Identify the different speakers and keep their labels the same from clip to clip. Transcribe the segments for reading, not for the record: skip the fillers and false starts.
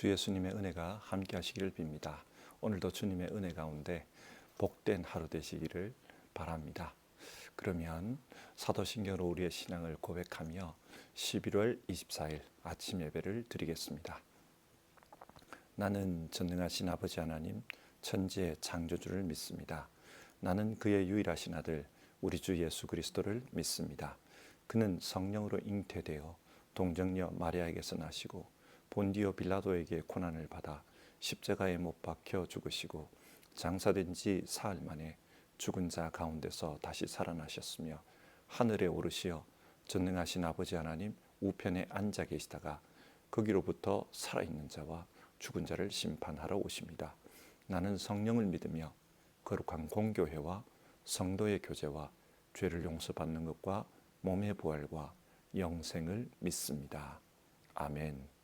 Speaker 1: 주 예수님의 은혜가 함께 하시기를 빕니다. 오늘도 주님의 은혜 가운데 복된 하루 되시기를 바랍니다. 그러면 사도신경으로 우리의 신앙을 고백하며 11월 24일 아침 예배를 드리겠습니다. 나는 전능하신 아버지 하나님 천지의 창조주를 믿습니다. 나는 그의 유일하신 아들 우리 주 예수 그리스도를 믿습니다. 그는 성령으로 잉태되어 동정녀 마리아에게서 나시고 본디오 빌라도에게 고난을 받아 십자가에 못 박혀 죽으시고 장사된 지 사흘 만에 죽은 자 가운데서 다시 살아나셨으며 하늘에 오르시어 전능하신 아버지 하나님 우편에 앉아 계시다가 거기로부터 살아있는 자와 죽은 자를 심판하러 오십니다. 나는 성령을 믿으며 거룩한 공교회와 성도의 교제와 죄를 용서받는 것과 몸의 부활과 영생을 믿습니다. 아멘.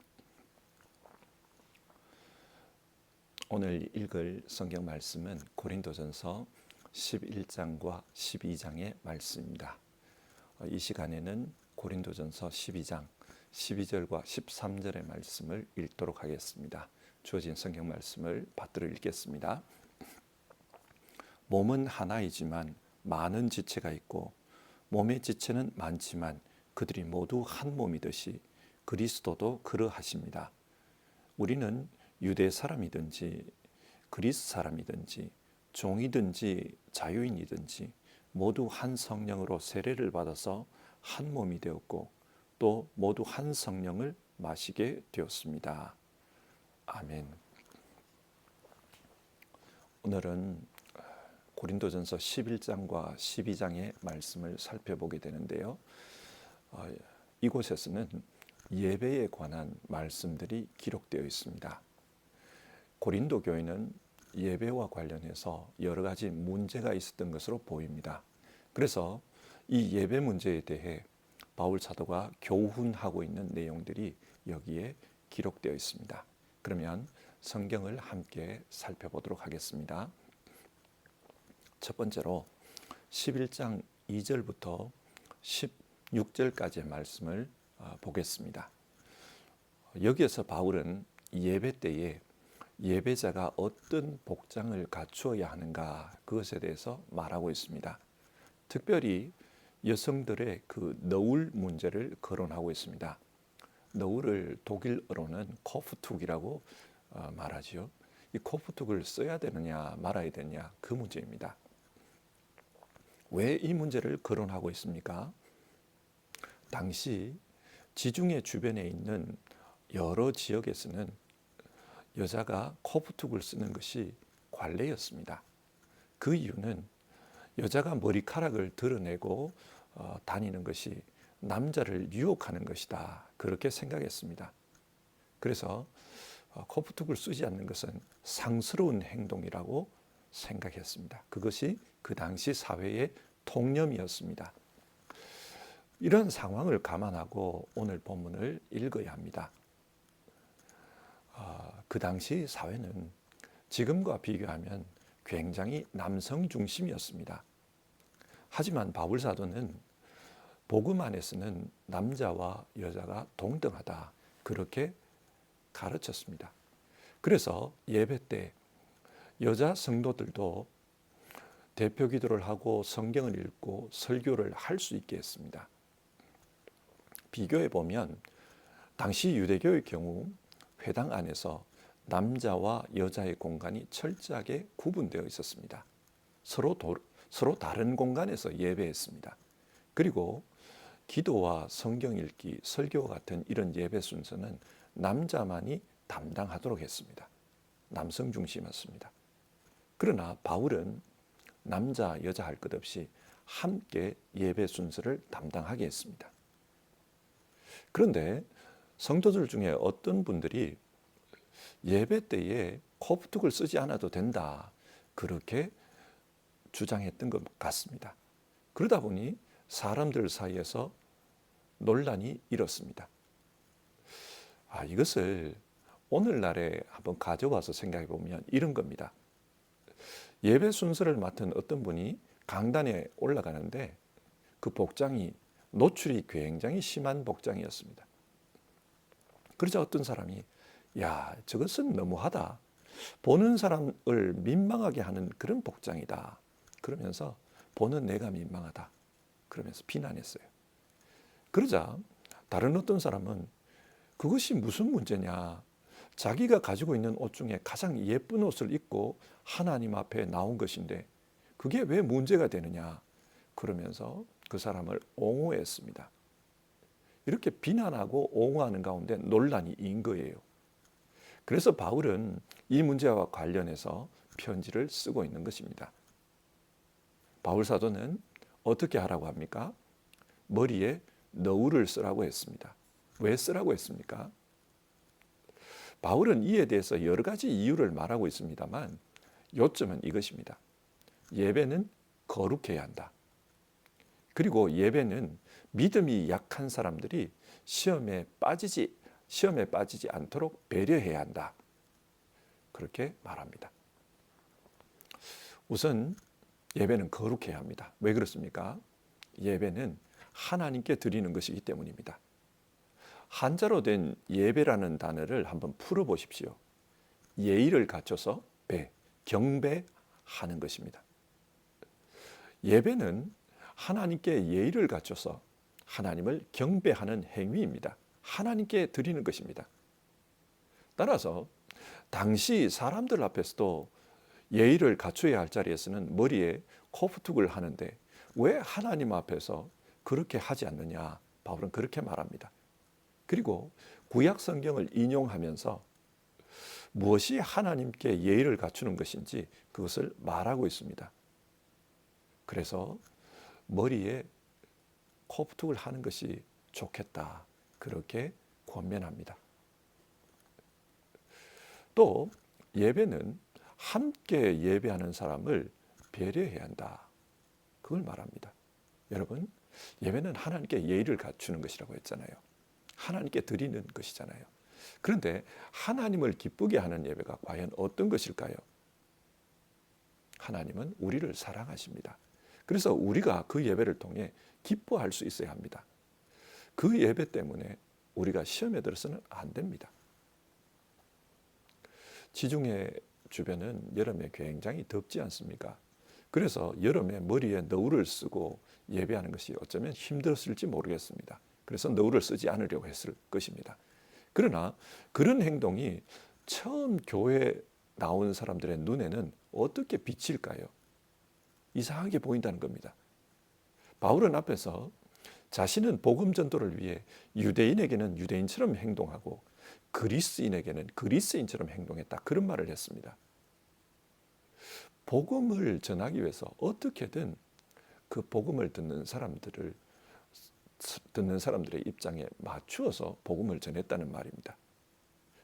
Speaker 1: 오늘 읽을 성경 말씀은 고린도전서 11장과 12장의 말씀입니다. 이 시간에는 고린도전서 12장 12절과 13절의 말씀을 읽도록 하겠습니다. 주어진 성경 말씀을 받들어 읽겠습니다. 몸은 하나이지만 많은 지체가 있고 몸의 지체는 많지만 그들이 모두 한 몸이듯이 그리스도도 그러하십니다. 우리는 유대 사람이든지 그리스 사람이든지 종이든지 자유인이든지 모두 한 성령으로 세례를 받아서 한 몸이 되었고 또 모두 한 성령을 마시게 되었습니다. 아멘. 오늘은 고린도전서 11장과 12장의 말씀을 살펴보게 되는데요. 이곳에서는 예배에 관한 말씀들이 기록되어 있습니다. 고린도 교회는 예배와 관련해서 여러 가지 문제가 있었던 것으로 보입니다. 그래서 이 예배 문제에 대해 바울 사도가 교훈하고 있는 내용들이 여기에 기록되어 있습니다. 그러면 성경을 함께 살펴보도록 하겠습니다. 첫 번째로 11장 2절부터 16절까지의 말씀을 보겠습니다. 여기에서 바울은 예배 때에 예배자가 어떤 복장을 갖추어야 하는가 그것에 대해서 말하고 있습니다. 특별히 여성들의 그 너울 문제를 거론하고 있습니다. 너울을 독일어로는 코프툭이라고 말하죠. 이 코프툭을 써야 되느냐 말아야 되느냐 그 문제입니다. 왜 이 문제를 거론하고 있습니까? 당시 지중해 주변에 있는 여러 지역에서는 여자가 코프툭을 쓰는 것이 관례였습니다. 그 이유는 여자가 머리카락을 드러내고 다니는 것이 남자를 유혹하는 것이다. 그렇게 생각했습니다. 그래서 코프툭을 쓰지 않는 것은 상스러운 행동이라고 생각했습니다. 그것이 그 당시 사회의 통념이었습니다. 이런 상황을 감안하고 오늘 본문을 읽어야 합니다. 그 당시 사회는 지금과 비교하면 굉장히 남성 중심이었습니다. 하지만 바울 사도는 복음 안에서는 남자와 여자가 동등하다 그렇게 가르쳤습니다. 그래서 예배 때 여자 성도들도 대표 기도를 하고 성경을 읽고 설교를 할 수 있게 했습니다. 비교해 보면 당시 유대교의 경우 회당 안에서 남자와 여자의 공간이 철저하게 구분되어 있었습니다. 서로 다른 공간에서 예배했습니다. 그리고 기도와 성경 읽기, 설교와 같은 이런 예배 순서는 남자만이 담당하도록 했습니다. 남성 중심이었습니다. 그러나 바울은 남자, 여자 할 것 없이 함께 예배 순서를 담당하게 했습니다. 그런데 성도들 중에 어떤 분들이 예배 때에 코프툭을 쓰지 않아도 된다 그렇게 주장했던 것 같습니다. 그러다 보니 사람들 사이에서 논란이 일었습니다. 이것을 오늘날에 한번 가져와서 생각해 보면 이런 겁니다. 예배 순서를 맡은 어떤 분이 강단에 올라가는데 그 복장이 노출이 굉장히 심한 복장이었습니다. 그러자 어떤 사람이 야, 저것은 너무하다. 보는 사람을 민망하게 하는 그런 복장이다. 그러면서 보는 내가 민망하다. 그러면서 비난했어요. 그러자 다른 어떤 사람은 그것이 무슨 문제냐. 자기가 가지고 있는 옷 중에 가장 예쁜 옷을 입고 하나님 앞에 나온 것인데 그게 왜 문제가 되느냐. 그러면서 그 사람을 옹호했습니다. 이렇게 비난하고 옹호하는 가운데 논란이 인 거예요. 그래서 바울은 이 문제와 관련해서 편지를 쓰고 있는 것입니다. 바울 사도는 어떻게 하라고 합니까? 머리에 너울을 쓰라고 했습니다. 왜 쓰라고 했습니까? 바울은 이에 대해서 여러 가지 이유를 말하고 있습니다만 요점은 이것입니다. 예배는 거룩해야 한다. 그리고 예배는 믿음이 약한 사람들이 시험에 빠지지 않도록 배려해야 한다. 그렇게 말합니다. 우선 예배는 거룩해야 합니다. 왜 그렇습니까? 예배는 하나님께 드리는 것이기 때문입니다. 한자로 된 예배라는 단어를 한번 풀어보십시오. 예의를 갖춰서 경배하는 것입니다. 예배는 하나님께 예의를 갖춰서 하나님을 경배하는 행위입니다. 하나님께 드리는 것입니다. 따라서 당시 사람들 앞에서도 예의를 갖춰야 할 자리에서는 머리에 코프툭을 하는데 왜 하나님 앞에서 그렇게 하지 않느냐? 바울은 그렇게 말합니다. 그리고 구약 성경을 인용하면서 무엇이 하나님께 예의를 갖추는 것인지 그것을 말하고 있습니다. 그래서 머리에 코프툭을 하는 것이 좋겠다. 그렇게 권면합니다. 또 예배는 함께 예배하는 사람을 배려해야 한다. 그걸 말합니다. 여러분, 예배는 하나님께 예의를 갖추는 것이라고 했잖아요. 하나님께 드리는 것이잖아요. 그런데 하나님을 기쁘게 하는 예배가 과연 어떤 것일까요? 하나님은 우리를 사랑하십니다. 그래서 우리가 그 예배를 통해 기뻐할 수 있어야 합니다. 그 예배 때문에 우리가 시험에 들어서는 안 됩니다. 지중해 주변은 여름에 굉장히 덥지 않습니까? 그래서 여름에 머리에 너울을 쓰고 예배하는 것이 어쩌면 힘들었을지 모르겠습니다. 그래서 너울을 쓰지 않으려고 했을 것입니다. 그러나 그런 행동이 처음 교회에 나온 사람들의 눈에는 어떻게 비칠까요? 이상하게 보인다는 겁니다. 바울은 앞에서 자신은 복음 전도를 위해 유대인에게는 유대인처럼 행동하고 그리스인에게는 그리스인처럼 행동했다. 그런 말을 했습니다. 복음을 전하기 위해서 어떻게든 그 복음을 듣는 사람들의 입장에 맞추어서 복음을 전했다는 말입니다.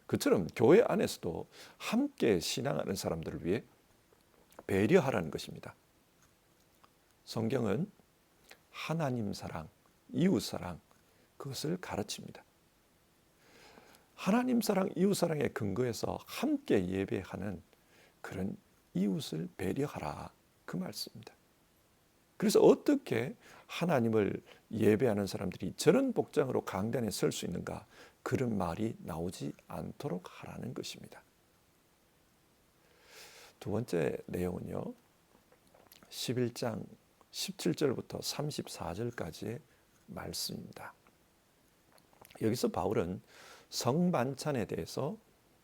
Speaker 1: 그처럼 교회 안에서도 함께 신앙하는 사람들을 위해 배려하라는 것입니다. 성경은 하나님 사랑, 이웃 사랑, 그것을 가르칩니다. 하나님 사랑, 이웃 사랑의 근거에서 함께 예배하는 그런 이웃을 배려하라. 그 말씀입니다. 그래서 어떻게 하나님을 예배하는 사람들이 저런 복장으로 강단에 설 수 있는가? 그런 말이 나오지 않도록 하라는 것입니다. 두 번째 내용은요. 11장 17절부터 34절까지의 말씀입니다. 여기서 바울은 성만찬에 대해서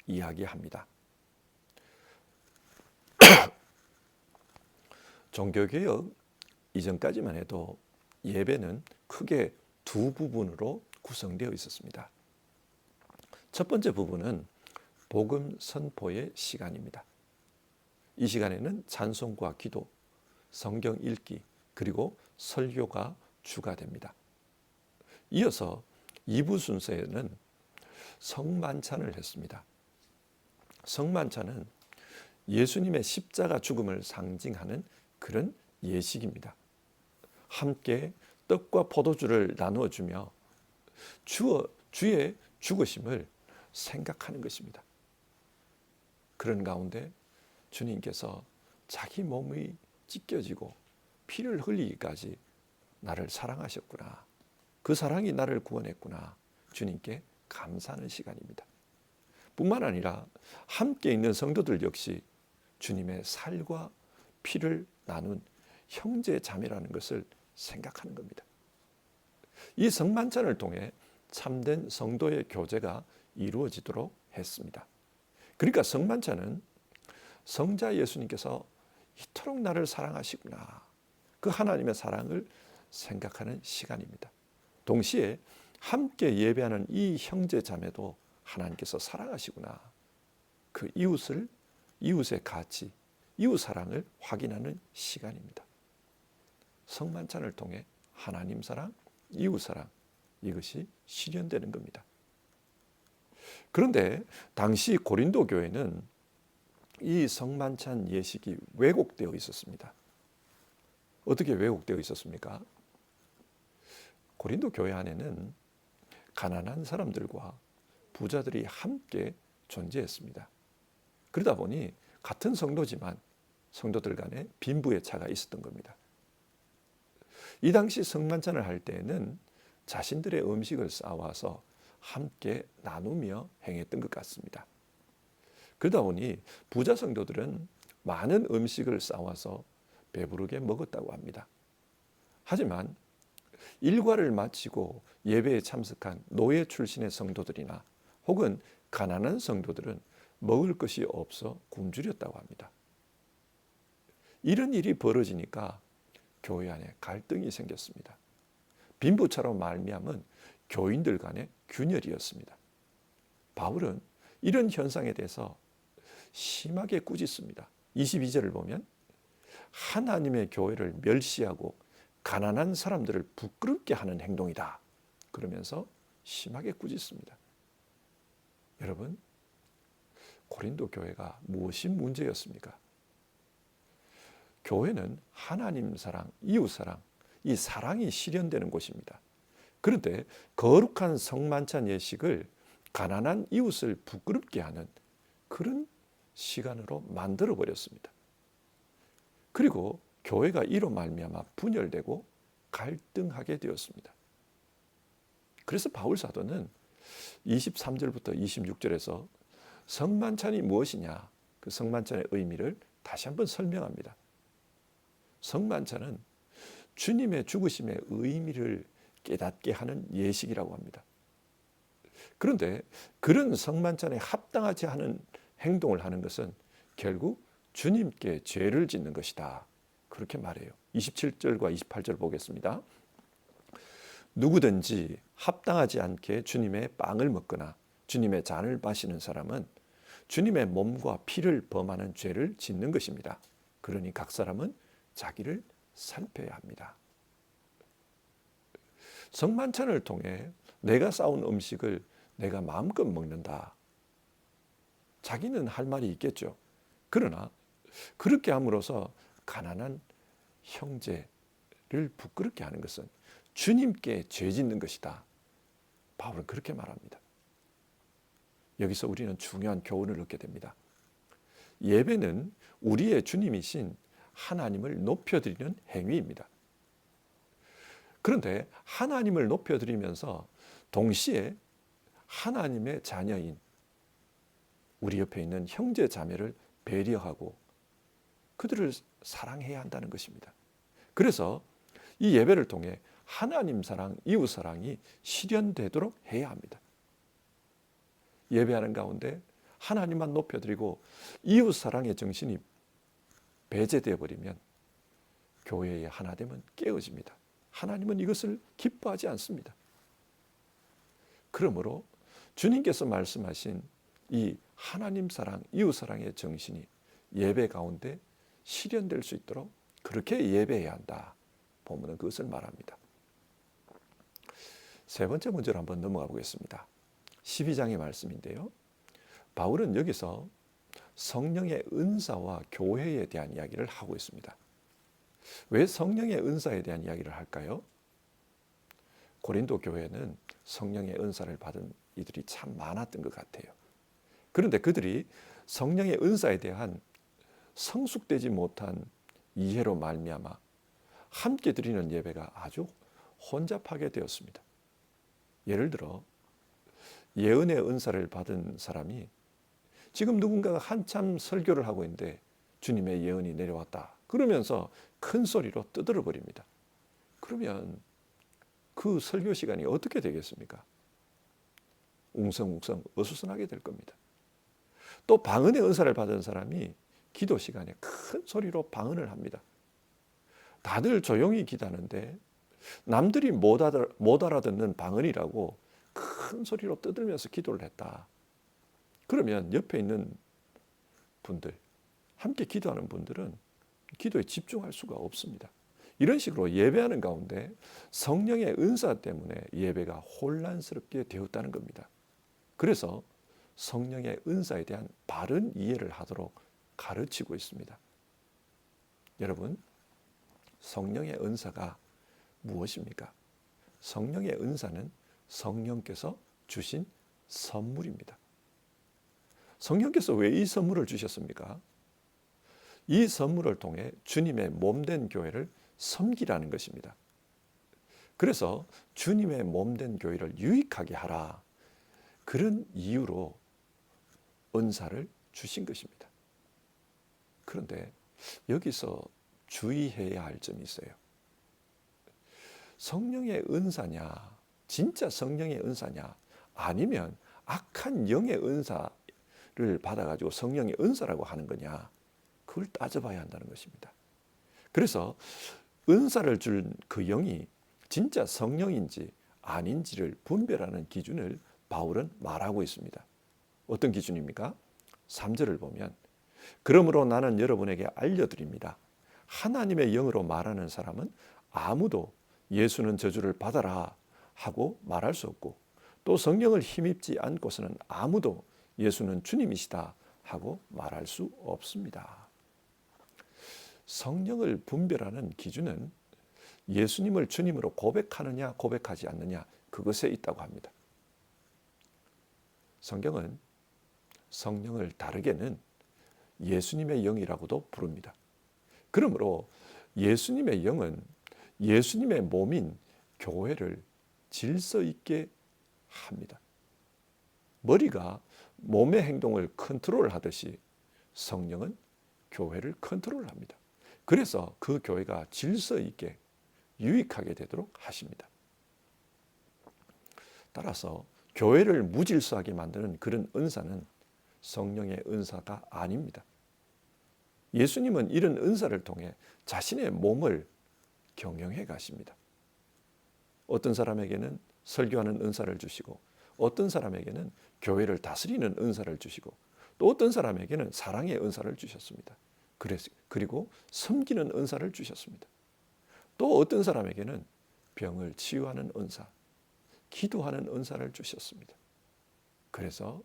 Speaker 1: 이야기합니다. 종교개혁 이전까지만 해도 예배는 크게 두 부분으로 구성되어 있었습니다. 첫 번째 부분은 복음 선포의 시간입니다. 이 시간에는 찬송과 기도, 성경 읽기, 그리고 설교가 주가 됩니다. 이어서 2부 순서에는 성만찬을 했습니다. 성만찬은 예수님의 십자가 죽음을 상징하는 그런 예식입니다. 함께 떡과 포도주를 나누어 주며 주의 죽으심을 생각하는 것입니다. 그런 가운데 주님께서 자기 몸이 찢겨지고 피를 흘리기까지 나를 사랑하셨구나. 그 사랑이 나를 구원했구나. 주님께 감사하는 시간입니다. 뿐만 아니라 함께 있는 성도들 역시 주님의 살과 피를 나눈 형제 자매라는 것을 생각하는 겁니다. 이 성만찬을 통해 참된 성도의 교제가 이루어지도록 했습니다. 그러니까 성만찬은 성자 예수님께서 이토록 나를 사랑하시구나, 그 하나님의 사랑을 생각하는 시간입니다. 동시에 함께 예배하는 이 형제 자매도 하나님께서 사랑하시구나, 그 이웃의 가치, 이웃 사랑을 확인하는 시간입니다. 성만찬을 통해 하나님 사랑, 이웃 사랑, 이것이 실현되는 겁니다. 그런데 당시 고린도 교회는 이 성만찬 예식이 왜곡되어 있었습니다. 어떻게 왜곡되어 있었습니까? 고린도 교회 안에는 가난한 사람들과 부자들이 함께 존재했습니다. 그러다 보니 같은 성도지만 성도들 간에 빈부의 차가 있었던 겁니다. 이 당시 성만찬을 할 때에는 자신들의 음식을 싸와서 함께 나누며 행했던 것 같습니다. 그러다 보니 부자 성도들은 많은 음식을 싸와서 배부르게 먹었다고 합니다. 하지만 일과를 마치고 예배에 참석한 노예 출신의 성도들이나 혹은 가난한 성도들은 먹을 것이 없어 굶주렸다고 합니다. 이런 일이 벌어지니까 교회 안에 갈등이 생겼습니다. 빈부차로 말미암은 교인들 간의 균열이었습니다. 바울은 이런 현상에 대해서 심하게 꾸짖습니다. 22절을 보면 하나님의 교회를 멸시하고 가난한 사람들을 부끄럽게 하는 행동이다, 그러면서 심하게 꾸짖습니다. 여러분, 고린도 교회가 무엇이 문제였습니까? 교회는 하나님 사랑, 이웃 사랑, 이 사랑이 실현되는 곳입니다. 그런데 거룩한 성만찬 예식을 가난한 이웃을 부끄럽게 하는 그런 시간으로 만들어 버렸습니다. 그리고 교회가 이로 말미암아 분열되고 갈등하게 되었습니다. 그래서 바울 사도는 23절부터 26절에서 성만찬이 무엇이냐, 그 성만찬의 의미를 다시 한번 설명합니다. 성만찬은 주님의 죽으심의 의미를 깨닫게 하는 예식이라고 합니다. 그런데 그런 성만찬에 합당하지 않은 행동을 하는 것은 결국 주님께 죄를 짓는 것이다, 그렇게 말해요. 27절과 28절 보겠습니다. 누구든지 합당하지 않게 주님의 빵을 먹거나 주님의 잔을 마시는 사람은 주님의 몸과 피를 범하는 죄를 짓는 것입니다. 그러니 각 사람은 자기를 살펴야 합니다. 성만찬을 통해 내가 싸운 음식을 내가 마음껏 먹는다, 자기는 할 말이 있겠죠. 그러나 그렇게 함으로써 가난한 형제를 부끄럽게 하는 것은 주님께 죄 짓는 것이다, 바울은 그렇게 말합니다. 여기서 우리는 중요한 교훈을 얻게 됩니다. 예배는 우리의 주님이신 하나님을 높여드리는 행위입니다. 그런데 하나님을 높여드리면서 동시에 하나님의 자녀인 우리 옆에 있는 형제 자매를 배려하고 그들을 사랑해야 한다는 것입니다. 그래서 이 예배를 통해 하나님 사랑, 이웃 사랑이 실현되도록 해야 합니다. 예배하는 가운데 하나님만 높여드리고 이웃 사랑의 정신이 배제되어 버리면 교회의 하나됨은 깨어집니다. 하나님은 이것을 기뻐하지 않습니다. 그러므로 주님께서 말씀하신 이 하나님 사랑, 이웃 사랑의 정신이 예배 가운데 실현될 수 있도록 그렇게 예배해야 한다, 본문은 그것을 말합니다. 세 번째 문제로 한번 넘어가 보겠습니다. 12장의 말씀인데요, 바울은 여기서 성령의 은사와 교회에 대한 이야기를 하고 있습니다. 왜 성령의 은사에 대한 이야기를 할까요? 고린도 교회는 성령의 은사를 받은 이들이 참 많았던 것 같아요. 그런데 그들이 성령의 은사에 대한 성숙되지 못한 이해로 말미암아 함께 드리는 예배가 아주 혼잡하게 되었습니다. 예를 들어 예언의 은사를 받은 사람이 지금 누군가가 한참 설교를 하고 있는데 주님의 예언이 내려왔다 그러면서 큰 소리로 떠들어 버립니다. 그러면 그 설교 시간이 어떻게 되겠습니까? 웅성웅성 어수선하게 될 겁니다. 또 방언의 은사를 받은 사람이 기도 시간에 큰 소리로 방언을 합니다. 다들 조용히 기도하는데 남들이 못 알아듣는 방언이라고 큰 소리로 떠들면서 기도를 했다. 그러면 옆에 있는 분들, 함께 기도하는 분들은 기도에 집중할 수가 없습니다. 이런 식으로 예배하는 가운데 성령의 은사 때문에 예배가 혼란스럽게 되었다는 겁니다. 그래서 성령의 은사에 대한 바른 이해를 하도록 가르치고 있습니다. 여러분, 성령의 은사가 무엇입니까? 성령의 은사는 성령께서 주신 선물입니다. 성령께서 왜 이 선물을 주셨습니까? 이 선물을 통해 주님의 몸된 교회를 섬기라는 것입니다. 그래서 주님의 몸된 교회를 유익하게 하라. 그런 이유로 은사를 주신 것입니다. 그런데 여기서 주의해야 할 점이 있어요. 성령의 은사냐, 진짜 성령의 은사냐, 아니면 악한 영의 은사를 받아가지고 성령의 은사라고 하는 거냐, 그걸 따져봐야 한다는 것입니다. 그래서 은사를 준 그 영이 진짜 성령인지 아닌지를 분별하는 기준을 바울은 말하고 있습니다. 어떤 기준입니까? 3절을 보면 그러므로 나는 여러분에게 알려드립니다. 하나님의 영으로 말하는 사람은 아무도 예수는 저주를 받아라 하고 말할 수 없고 또 성령을 힘입지 않고서는 아무도 예수는 주님이시다 하고 말할 수 없습니다. 성령을 분별하는 기준은 예수님을 주님으로 고백하느냐 고백하지 않느냐 그것에 있다고 합니다. 성경은 성령을 다르게는 예수님의 영이라고도 부릅니다. 그러므로 예수님의 영은 예수님의 몸인 교회를 질서 있게 합니다. 머리가 몸의 행동을 컨트롤하듯이 성령은 교회를 컨트롤합니다. 그래서 그 교회가 질서 있게 유익하게 되도록 하십니다. 따라서 교회를 무질서하게 만드는 그런 은사는 성령의 은사가 아닙니다. 예수님은 이런 은사를 통해 자신의 몸을 경영해 가십니다. 어떤 사람에게는 설교하는 은사를 주시고 어떤 사람에게는 교회를 다스리는 은사를 주시고 또 어떤 사람에게는 사랑의 은사를 주셨습니다. 그리고 섬기는 은사를 주셨습니다. 또 어떤 사람에게는 병을 치유하는 은사, 기도하는 은사를 주셨습니다. 그래서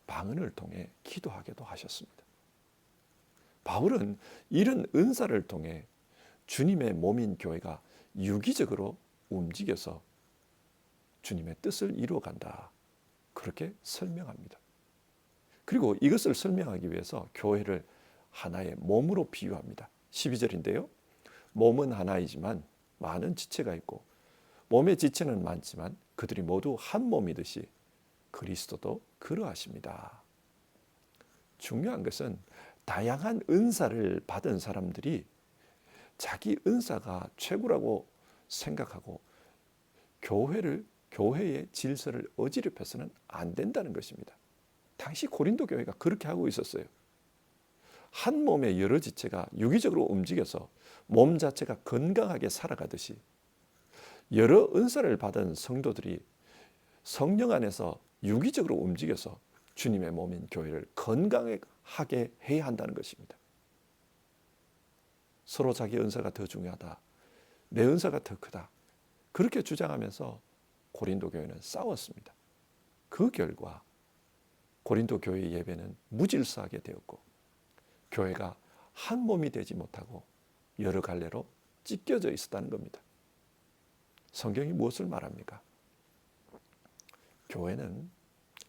Speaker 1: 방언을 통해 기도하게도 하셨습니다. 바울은 이런 은사를 통해 주님의 몸인 교회가 유기적으로 움직여서 주님의 뜻을 이루어간다. 그렇게 설명합니다. 그리고 이것을 설명하기 위해서 교회를 하나의 몸으로 비유합니다. 12절인데요. 몸은 하나이지만 많은 지체가 있고 몸의 지체는 많지만 그들이 모두 한 몸이듯이 그리스도도 그러하십니다. 중요한 것은 다양한 은사를 받은 사람들이 자기 은사가 최고라고 생각하고 교회의 질서를 어지럽혀서는 안 된다는 것입니다. 당시 고린도 교회가 그렇게 하고 있었어요. 한 몸의 여러 지체가 유기적으로 움직여서 몸 자체가 건강하게 살아가듯이 여러 은사를 받은 성도들이 성령 안에서 유기적으로 움직여서 주님의 몸인 교회를 건강하게 해야 한다는 것입니다. 서로 자기 은사가 더 중요하다. 내 은사가 더 크다. 그렇게 주장하면서 고린도 교회는 싸웠습니다. 그 결과 고린도 교회의 예배는 무질서하게 되었고 교회가 한 몸이 되지 못하고 여러 갈래로 찢겨져 있었다는 겁니다. 성경이 무엇을 말합니까? 교회는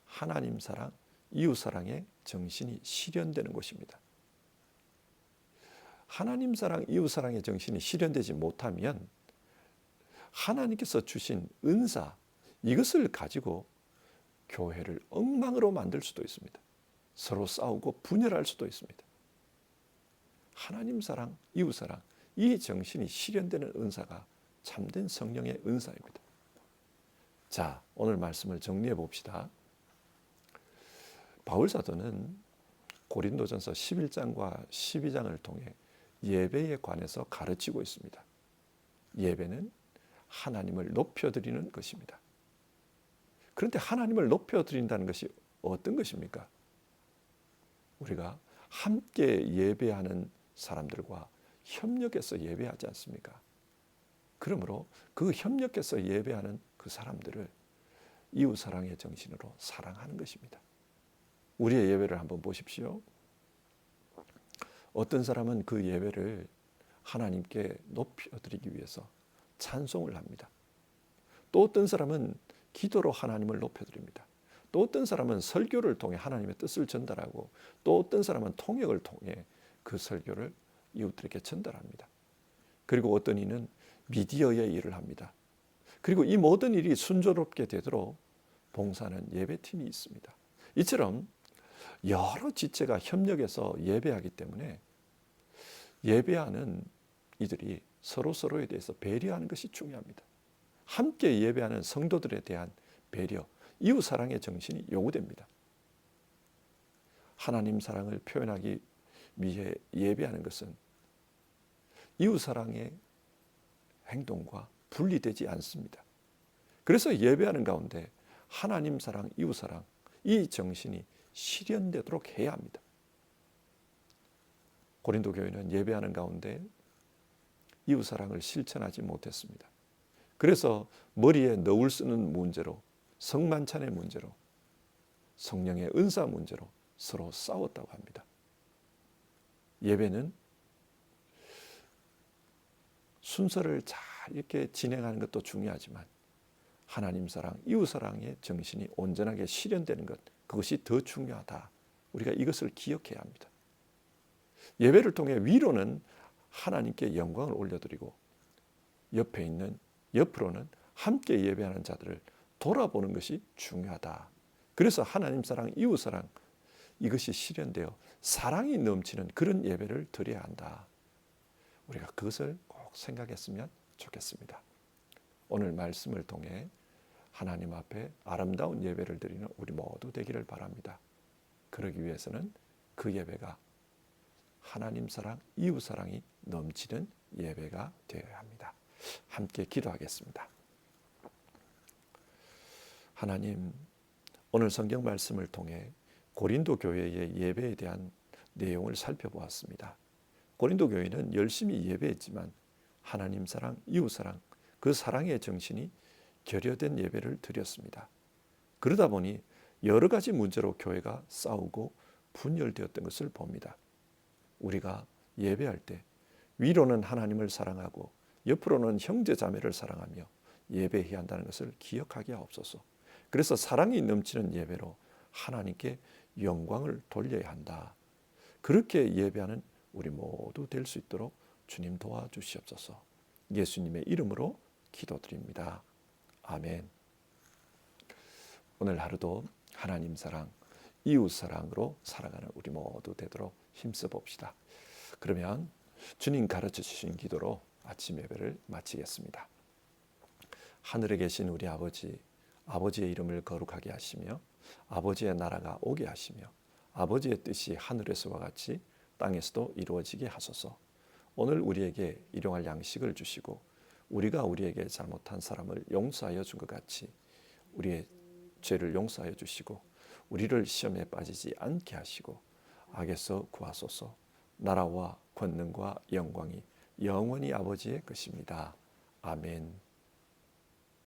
Speaker 1: 하나님 사랑, 이웃 사랑의 정신이 실현되는 곳입니다. 하나님 사랑, 이웃 사랑의 정신이 실현되지 못하면 하나님께서 주신 은사, 이것을 가지고 교회를 엉망으로 만들 수도 있습니다. 서로 싸우고 분열할 수도 있습니다. 하나님 사랑, 이웃 사랑, 이 정신이 실현되는 은사가 참된 성령의 은사입니다. 자, 오늘 말씀을 정리해 봅시다. 바울 사도는 고린도전서 11장과 12장을 통해 예배에 관해서 가르치고 있습니다. 예배는 하나님을 높여드리는 것입니다. 그런데 하나님을 높여드린다는 것이 어떤 것입니까? 우리가 함께 예배하는 사람들과 협력해서 예배하지 않습니까? 그러므로 그 협력해서 예배하는 그 사람들을 이웃사랑의 정신으로 사랑하는 것입니다. 우리의 예배를 한번 보십시오. 어떤 사람은 그 예배를 하나님께 높여드리기 위해서 찬송을 합니다. 또 어떤 사람은 기도로 하나님을 높여드립니다. 또 어떤 사람은 설교를 통해 하나님의 뜻을 전달하고, 또 어떤 사람은 통역을 통해 그 설교를 이웃들에게 전달합니다. 그리고 어떤 이는 미디어의 일을 합니다. 그리고 이 모든 일이 순조롭게 되도록 봉사하는 예배팀이 있습니다. 이처럼 여러 지체가 협력해서 예배하기 때문에 예배하는 이들이 서로서로에 대해서 배려하는 것이 중요합니다. 함께 예배하는 성도들에 대한 배려, 이웃 사랑의 정신이 요구됩니다. 하나님 사랑을 표현하기 위해 예배하는 것은 이웃 사랑의 행동과 분리되지 않습니다. 그래서 예배하는 가운데 하나님 사랑, 이웃 사랑, 이 정신이 실현되도록 해야 합니다. 고린도 교회는 예배하는 가운데 이웃 사랑을 실천하지 못했습니다. 그래서 머리에 너울 쓰는 문제로, 성만찬의 문제로, 성령의 은사 문제로 서로 싸웠다고 합니다. 예배는 순서를 잘 이렇게 진행하는 것도 중요하지만 하나님 사랑, 이웃 사랑의 정신이 온전하게 실현되는 것, 그것이 더 중요하다. 우리가 이것을 기억해야 합니다. 예배를 통해 위로는 하나님께 영광을 올려드리고, 옆에 있는, 옆으로는 함께 예배하는 자들을 돌아보는 것이 중요하다. 그래서 하나님 사랑, 이웃 사랑, 이것이 실현되어 사랑이 넘치는 그런 예배를 드려야 한다. 우리가 그것을 꼭 생각했으면 좋겠습니다. 오늘 말씀을 통해 하나님 앞에 아름다운 예배를 드리는 우리 모두 되기를 바랍니다. 그러기 위해서는 그 예배가 하나님 사랑, 이웃 사랑이 넘치는 예배가 되어야 합니다. 함께 기도하겠습니다. 하나님, 오늘 성경 말씀을 통해 고린도 교회의 예배에 대한 내용을 살펴보았습니다. 고린도 교회는 열심히 예배했지만 하나님 사랑, 이웃 사랑, 그 사랑의 정신이 결여된 예배를 드렸습니다. 그러다 보니 여러 가지 문제로 교회가 싸우고 분열되었던 것을 봅니다. 우리가 예배할 때 위로는 하나님을 사랑하고 옆으로는 형제 자매를 사랑하며 예배해야 한다는 것을 기억하게 하옵소서. 그래서 사랑이 넘치는 예배로 하나님께 영광을 돌려야 한다. 그렇게 예배하는 우리 모두 될 수 있도록 주님 도와주시옵소서. 예수님의 이름으로 기도드립니다. 아멘. 오늘 하루도 하나님 사랑, 이웃 사랑으로 살아가는 우리 모두 되도록 힘써 봅시다. 그러면 주님 가르쳐 주신 기도로 아침 예배를 마치겠습니다. 하늘에 계신 우리 아버지, 아버지의 이름을 거룩하게 하시며 아버지의 나라가 오게 하시며 아버지의 뜻이 하늘에서와 같이 땅에서도 이루어지게 하소서. 오늘 우리에게 일용할 양식을 주시고 우리가 우리에게 잘못한 사람을 용서하여 준 것 같이 우리의 죄를 용서하여 주시고 우리를 시험에 빠지지 않게 하시고 악에서 구하소서. 나라와 권능과 영광이 영원히 아버지의 것입니다. 아멘.